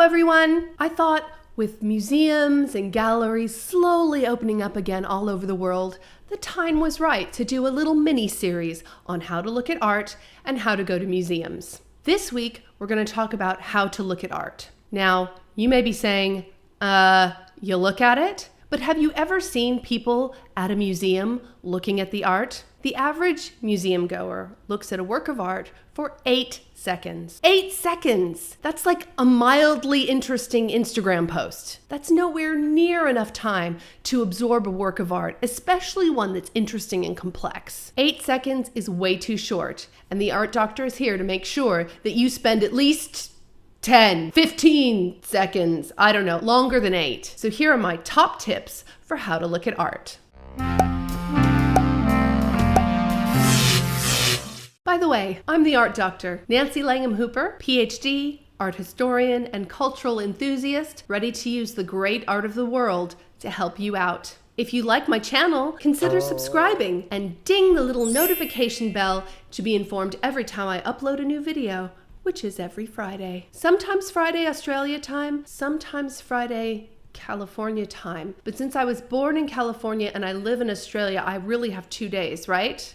everyone! I thought with museums and galleries slowly opening up again all over the world, the time was right to do a little mini-series on how to look at art and how to go to museums. This week, we're going to talk about how to look at art. Now, you may be saying, you look at it? But have you ever seen people at a museum looking at the art? The average museum goer looks at a work of art for 8 seconds. 8 seconds! That's like a mildly interesting Instagram post. That's nowhere near enough time to absorb a work of art, especially one that's interesting and complex. 8 seconds is way too short, and the art doctor is here to make sure that you spend at least 10, 15 seconds, I don't know, longer than 8. So here are my top tips for how to look at art. By the way, I'm the art doctor, Nancy Langham Hooper, PhD, art historian, and cultural enthusiast, ready to use the great art of the world to help you out. If you like my channel, consider subscribing and ding the little notification bell to be informed every time I upload a new video, which is every Friday. Sometimes Friday Australia time, sometimes Friday California time. But since I was born in California and I live in Australia, I really have 2 days, right?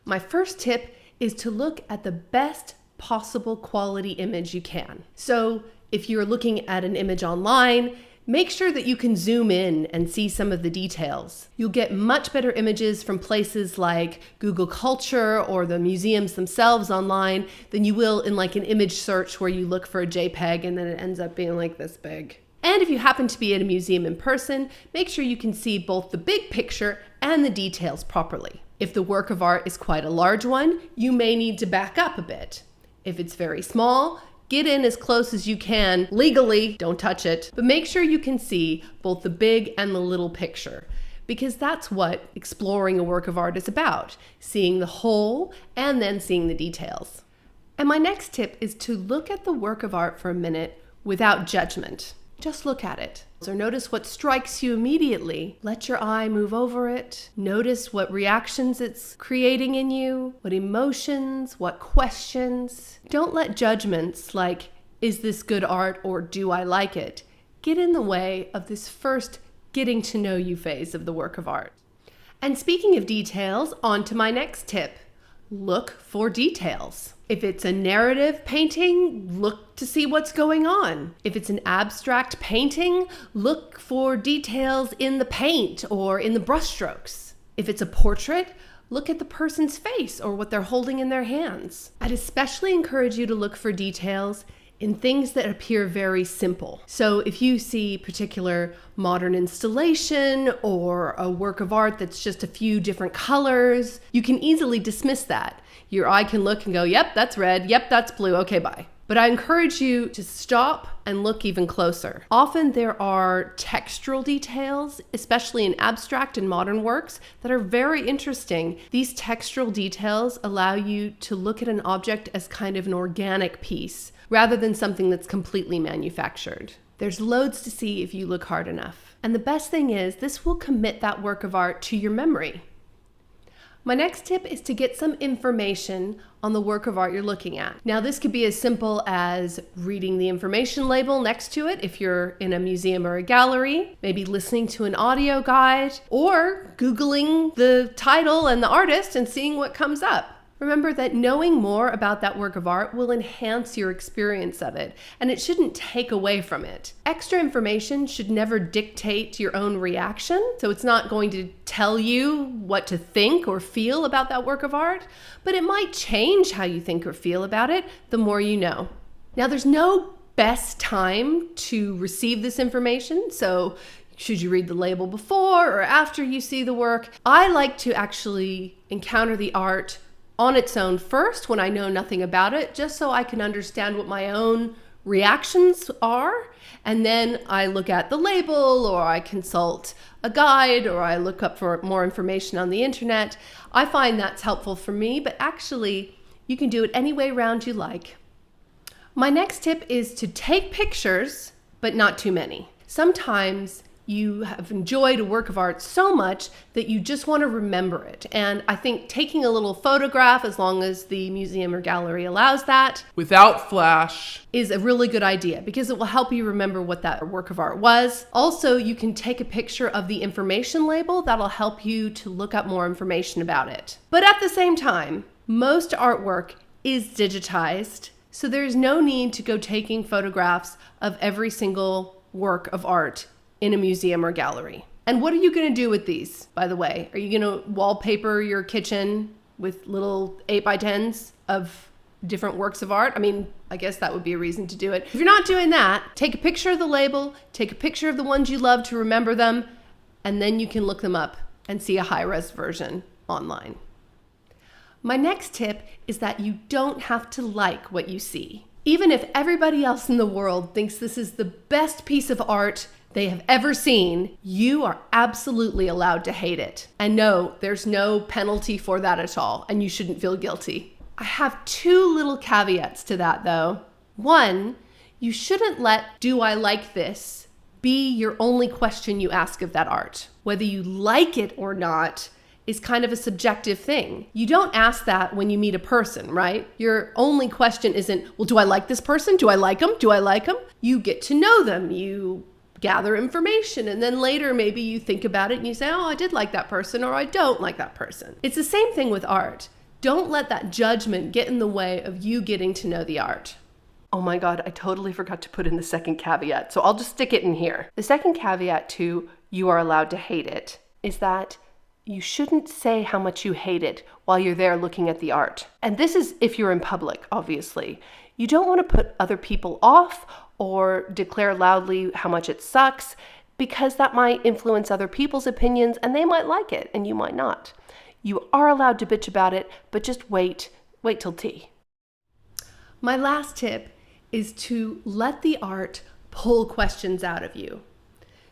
My first tip is to look at the best possible quality image you can. So if you're looking at an image online, make sure that you can zoom in and see some of the details. You'll get much better images from places like Google Culture or the museums themselves online than you will in like an image search where you look for a JPEG and then it ends up being like this big. And if you happen to be at a museum in person, make sure you can see both the big picture and the details properly. If the work of art is quite a large one, you may need to back up a bit. If it's very small, get in as close as you can legally, don't touch it, but make sure you can see both the big and the little picture, because that's what exploring a work of art is about, seeing the whole and then seeing the details. And my next tip is to look at the work of art for a minute without judgment. Just look at it. So notice what strikes you immediately. Let your eye move over it. Notice what reactions it's creating in you, what emotions, what questions. Don't let judgments like, is this good art or do I like it, get in the way of this first getting to know you phase of the work of art. And speaking of details, on to my next tip. Look for details. If it's a narrative painting, look to see what's going on. If it's an abstract painting, look for details in the paint or in the brushstrokes. If it's a portrait, look at the person's face or what they're holding in their hands. I'd especially encourage you to look for details in things that appear very simple. So if you see particular modern installation or a work of art that's just a few different colors, you can easily dismiss that. Your eye can look and go, yep, that's red, yep, that's blue, okay, bye. But I encourage you to stop and look even closer. Often there are textural details, especially in abstract and modern works, that are very interesting. These textural details allow you to look at an object as kind of an organic piece, rather than something that's completely manufactured. There's loads to see if you look hard enough. And the best thing is, this will commit that work of art to your memory. My next tip is to get some information on the work of art you're looking at. Now, this could be as simple as reading the information label next to it if you're in a museum or a gallery, maybe listening to an audio guide, or Googling the title and the artist and seeing what comes up. Remember that knowing more about that work of art will enhance your experience of it, and it shouldn't take away from it. Extra information should never dictate your own reaction, so it's not going to tell you what to think or feel about that work of art, but it might change how you think or feel about it the more you know. Now, there's no best time to receive this information, so should you read the label before or after you see the work? I like to actually encounter the art on its own first when I know nothing about it, just so I can understand what my own reactions are. And then I look at the label, or I consult a guide, or I look up for more information on the internet. I find that's helpful for me, but actually you can do it any way around you like. My next tip is to take pictures, but not too many. Sometimes you have enjoyed a work of art so much that you just want to remember it. And I think taking a little photograph, as long as the museum or gallery allows that, without flash, is a really good idea because it will help you remember what that work of art was. Also, you can take a picture of the information label. That'll help you to look up more information about it. But at the same time, most artwork is digitized, so there's no need to go taking photographs of every single work of art in a museum or gallery. And what are you going to do with these, by the way? Are you going to wallpaper your kitchen with little 8x10s of different works of art? I mean, I guess that would be a reason to do it. If you're not doing that, take a picture of the label, take a picture of the ones you love to remember them, and then you can look them up and see a high-res version online. My next tip is that you don't have to like what you see. Even if everybody else in the world thinks this is the best piece of art they have ever seen, you are absolutely allowed to hate it. And no, there's no penalty for that at all, and you shouldn't feel guilty. I have two little caveats to that though. One, you shouldn't let "do I like this" be your only question you ask of that art. Whether you like it or not is kind of a subjective thing. You don't ask that when you meet a person, right? Your only question isn't, well, do I like this person? Do I like them? Do I like them? You get to know them. You gather information, and then later maybe you think about it and you say, oh, I did like that person, or I don't like that person. It's the same thing with art. Don't let that judgment get in the way of you getting to know the art. Oh my God, I totally forgot to put in the second caveat, so I'll just stick it in here. The second caveat to "you are allowed to hate it" is that you shouldn't say how much you hate it while you're there looking at the art. And this is if you're in public, obviously. You don't want to put other people off or declare loudly how much it sucks, because that might influence other people's opinions and they might like it and you might not. You are allowed to bitch about it, but just wait till tea. My last tip is to let the art pull questions out of you.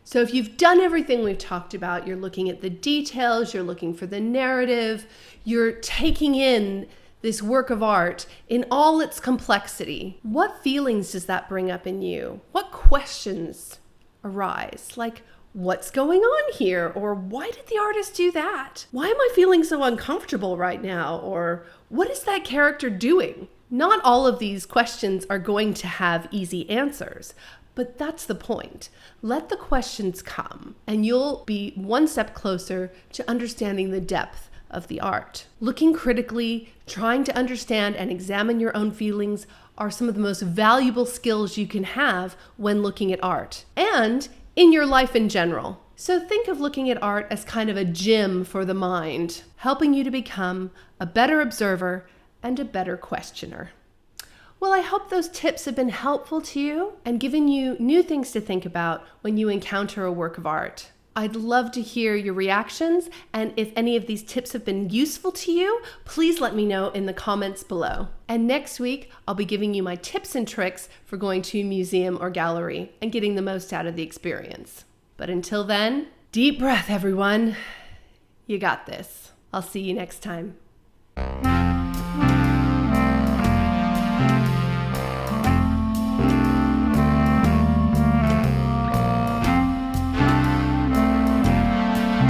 So if you've done everything we've talked about, you're looking at the details, you're looking for the narrative, you're taking in this work of art in all its complexity, what feelings does that bring up in you? What questions arise? Like, what's going on here? Or why did the artist do that? Why am I feeling so uncomfortable right now? Or what is that character doing? Not all of these questions are going to have easy answers, but that's the point. Let the questions come, and you'll be one step closer to understanding the depth of the art. Looking critically, trying to understand and examine your own feelings are some of the most valuable skills you can have when looking at art, and in your life in general. So think of looking at art as kind of a gym for the mind, helping you to become a better observer and a better questioner. Well, I hope those tips have been helpful to you and given you new things to think about when you encounter a work of art. I'd love to hear your reactions, and if any of these tips have been useful to you, please let me know in the comments below. And next week, I'll be giving you my tips and tricks for going to a museum or gallery and getting the most out of the experience. But until then, deep breath, everyone. You got this. I'll see you next time.